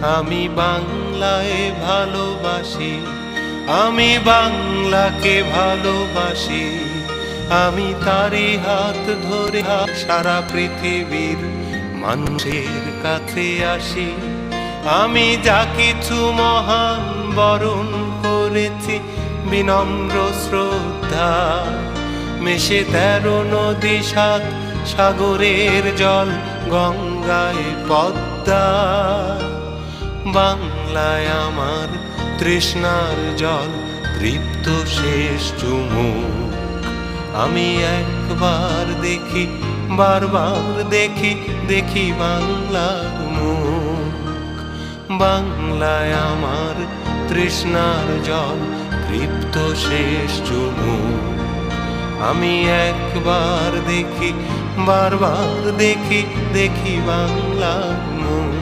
আমি বাংলায় ভালোবাসি, আমি বাংলাকে ভালোবাসি। আমি তারই হাত ধরে সারা পৃথিবীর মানুষের কাছে আসি। আমি যা কিছু মহান বরণ করেছি বিনম্র শ্রদ্ধা, মেশে 13 নদী 7 সাগরের জল গঙ্গায় পদ্মা। বাংলায় আমার তৃষ্ণার জল তৃপ্ত শেষ চুমুক। আমি একবার দেখি, বারবার দেখি, দেখি বাংলার মুখ। বাংলায় আমার তৃষ্ণার জল তৃপ্ত শেষ চুমুক। আমি একবার দেখি, বারবার দেখি, দেখি বাংলার মুখ।